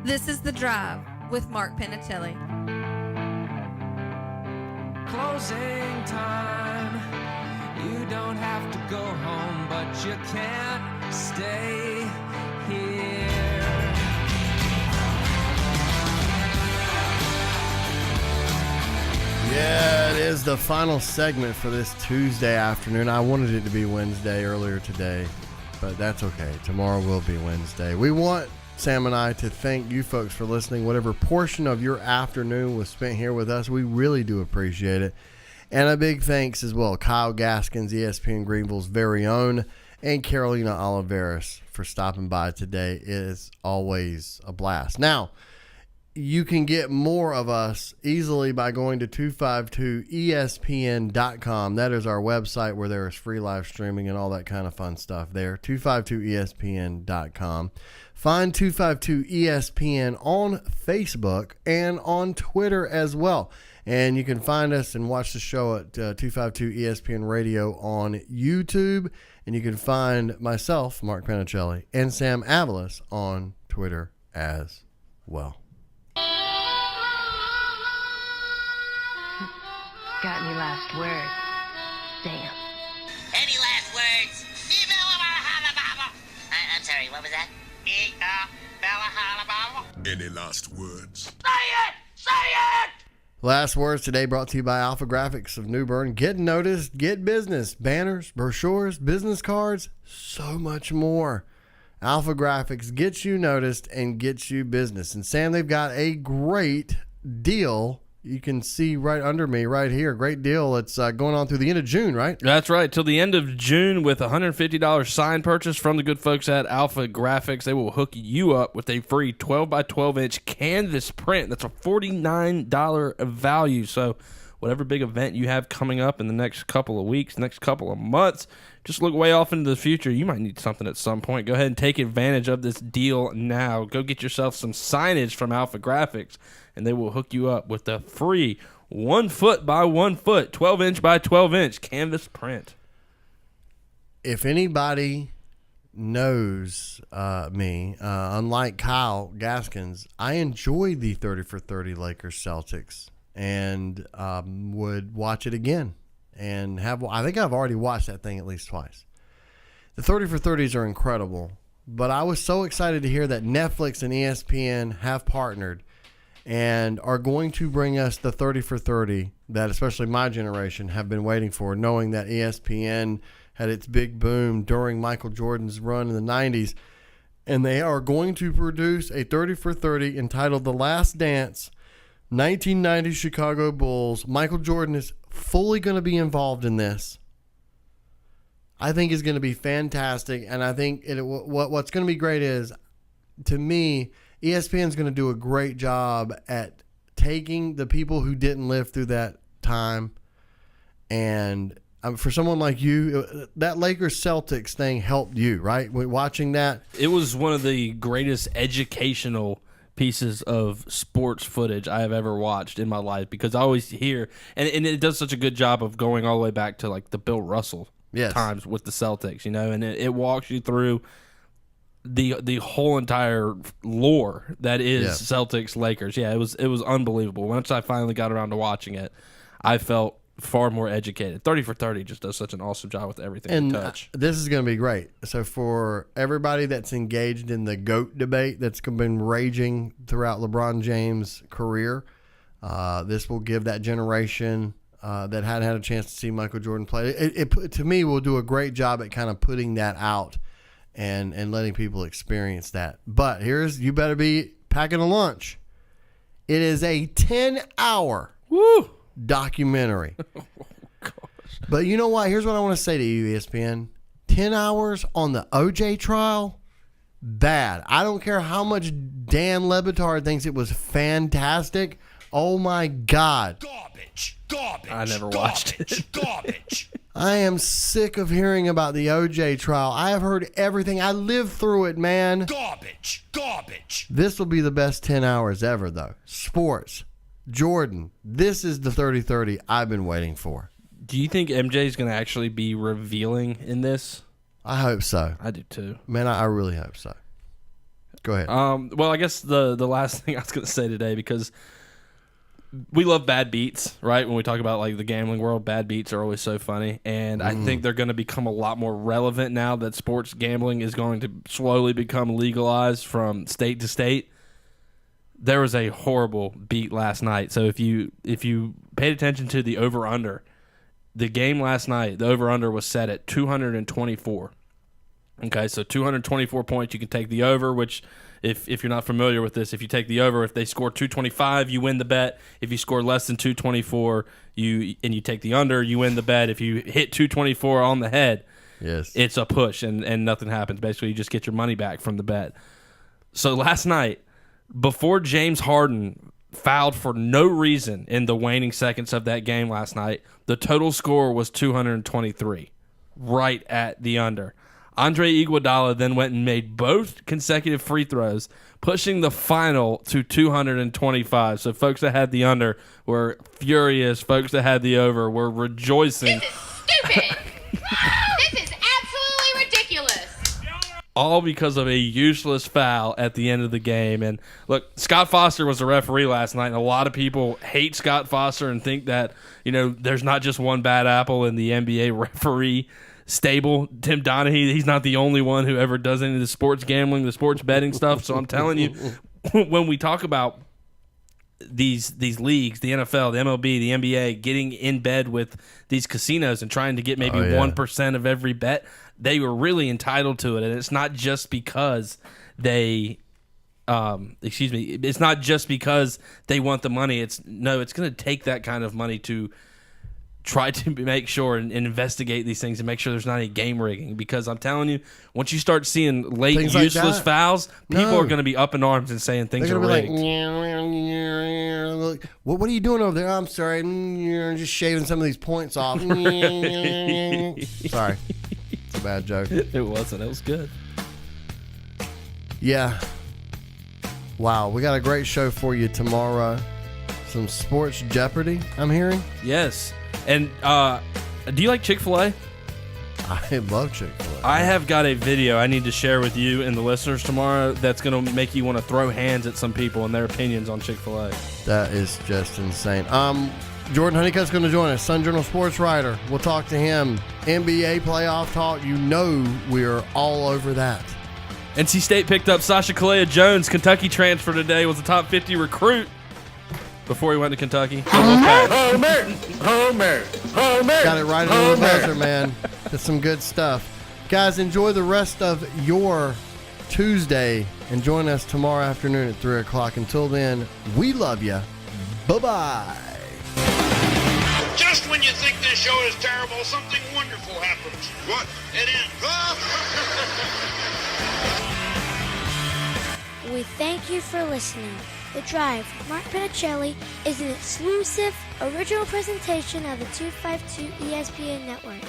This is The Drive with Mark Penatelli. Closing time. You don't have to go home, but you can't stay here. Yeah, it is the final segment for this Tuesday afternoon. I wanted it to be Wednesday earlier today, but that's okay. Tomorrow will be Wednesday. We want Sam and I to thank you folks for listening. Whatever portion of your afternoon was spent here with us, we really do appreciate it. And a big thanks as well, Kyle Gaskins, ESPN Greenville's very own, and Carolina Oliveris for stopping by today. It is always a blast. Now, you can get more of us easily by going to 252ESPN.com. That is our website where there is free live streaming and all that kind of fun stuff there. 252ESPN.com. Find 252ESPN on Facebook and on Twitter as well. And you can find us and watch the show at 252ESPN Radio on YouTube. And you can find myself, Mark Penatelli, and Sam Avalos on Twitter as well. Got any last words? Damn. Any last words? I'm sorry, what was that? Any last words? Say it! Say it! Last words today brought to you by Alpha Graphics of New Bern. Get noticed, get business. Banners, brochures, business cards, so much more. Alpha Graphics gets you noticed and gets you business. And Sam, they've got a great deal. You can see right under me right here. Great deal. It's going on through the end of June, right? That's right. Till the end of June with a $150 sign purchase from the good folks at Alpha Graphics. They will hook you up with a free 12 by 12 inch canvas print. That's a $49 value. So whatever big event you have coming up in the next couple of weeks, next couple of months, just look way off into the future. You might need something at some point. Go ahead and take advantage of this deal now. Go get yourself some signage from Alpha Graphics, and they will hook you up with the free 1 foot by 1 foot, 12 inch by 12 inch canvas print. If anybody knows me, unlike Kyle Gaskins, I enjoy the 30 for 30 Lakers Celtics and would watch it again. And I think I've already watched that thing at least twice. The 30 for 30s are incredible, but I was so excited to hear that Netflix and ESPN have partnered and are going to bring us the 30 for 30 that especially my generation have been waiting for, knowing that ESPN had its big boom during Michael Jordan's run in the 90s. And they are going to produce a 30 for 30 entitled The Last Dance, 1990 Chicago Bulls. Michael Jordan is fully going to be involved in this. I think is going to be fantastic. And I think what's going to be great is, to me, ESPN is going to do a great job at taking the people who didn't live through that time. And for someone like you, that Lakers Celtics thing helped you, right? Watching that. It was one of the greatest educational pieces of sports footage I have ever watched in my life, because I always hear, and it does such a good job of going all the way back to like the Bill Russell times with the Celtics, and it walks you through the whole entire lore that is Celtics Lakers. Yeah, it was unbelievable. Once I finally got around to watching it, I felt far more educated. 30 for 30 just does such an awesome job with everything they touch. This is going to be great. So for everybody that's engaged in the GOAT debate that's been raging throughout LeBron James' career, this will give that generation that hadn't had a chance to see Michael Jordan play. It to me will do a great job at kind of putting that out and letting people experience that. But you better be packing a lunch. It is a 10-hour documentary. Oh, gosh. But you know what? Here's what I want to say to you, ESPN. 10 hours on the OJ trial? Bad. I don't care how much Dan Le Batard thinks it was fantastic. Oh, my God. Garbage. I never watched it. Garbage. I am sick of hearing about the OJ trial. I have heard everything. I lived through it, man. Garbage. This will be the best 10 hours ever, though. Sports. Jordan. This is the 30-30 I've been waiting for. Do you think MJ is going to actually be revealing in this? I hope so. I do too. Man, I really hope so. Go ahead. Well, I guess the last thing I was going to say today, because we love bad beats, right? When we talk about like the gambling world, bad beats are always so funny, and I think they're going to become a lot more relevant now that sports gambling is going to slowly become legalized from state to state. There was a horrible beat last night. So if you paid attention to the over-under, the game last night, the over-under was set at 224. Okay, so 224 points. You can take the over, which if you're not familiar with this, if you take the over, if they score 225, you win the bet. If you score less than 224, you take the under, you win the bet. If you hit 224 on the head, yes, it's a push and nothing happens. Basically, you just get your money back from the bet. So last night, before James Harden fouled for no reason in the waning seconds of that game last night, the total score was 223, right at the under. Andre Iguodala then went and made both consecutive free throws, pushing the final to 225. So folks that had the under were furious. Folks that had the over were rejoicing. This is stupid. This is absolutely ridiculous. All because of a useless foul at the end of the game. And look, Scott Foster was the referee last night, and a lot of people hate Scott Foster and think that, there's not just one bad apple in the NBA referee stable. Tim Donaghy, he's not the only one who ever does any of the sports gambling, the sports betting stuff. So I'm telling you, when we talk about these leagues, the NFL, the MLB, the NBA, getting in bed with these casinos and trying to get maybe 1% of every bet, they were really entitled to it. And it's not just because they it's not just because they want the money. It's going to take that kind of money to try to make sure and investigate these things and make sure there's not any game rigging. Because I'm telling you, once you start seeing late Things like useless that. fouls, people No. are going to be up in arms and saying things They're are gonna be rigged. like, what are you doing over there? I'm sorry, just shaving some of these points off. Sorry, it's a bad joke. It wasn't. It was good. Yeah. Wow, we got a great show for you tomorrow. Some sports Jeopardy, I'm hearing. Yes. And do you like Chick-fil-A? I love Chick-fil-A. I have got a video I need to share with you and the listeners tomorrow that's going to make you want to throw hands at some people and their opinions on Chick-fil-A. That is just insane. Jordan Honeycutt's going to join us, Sun Journal sports writer. We'll talk to him. NBA playoff talk. We are all over that. NC State picked up Sasha Kalea-Jones. Kentucky transfer today, was a top 50 recruit before he went to Kentucky. Homer! Got it right in the buzzer, man. That's some good stuff. Guys, enjoy the rest of your Tuesday and join us tomorrow afternoon at 3 o'clock. Until then, we love you. Bye-bye. Just when you think this show is terrible, something wonderful happens. What? It ends. We thank you for listening. The Drive with Mark Pinicelli is an exclusive, original presentation of the 252 ESPN Network.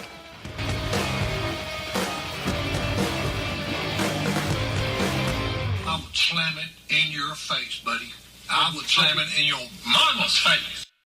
I would slam it in your face, buddy. I would slam it in your mama's face.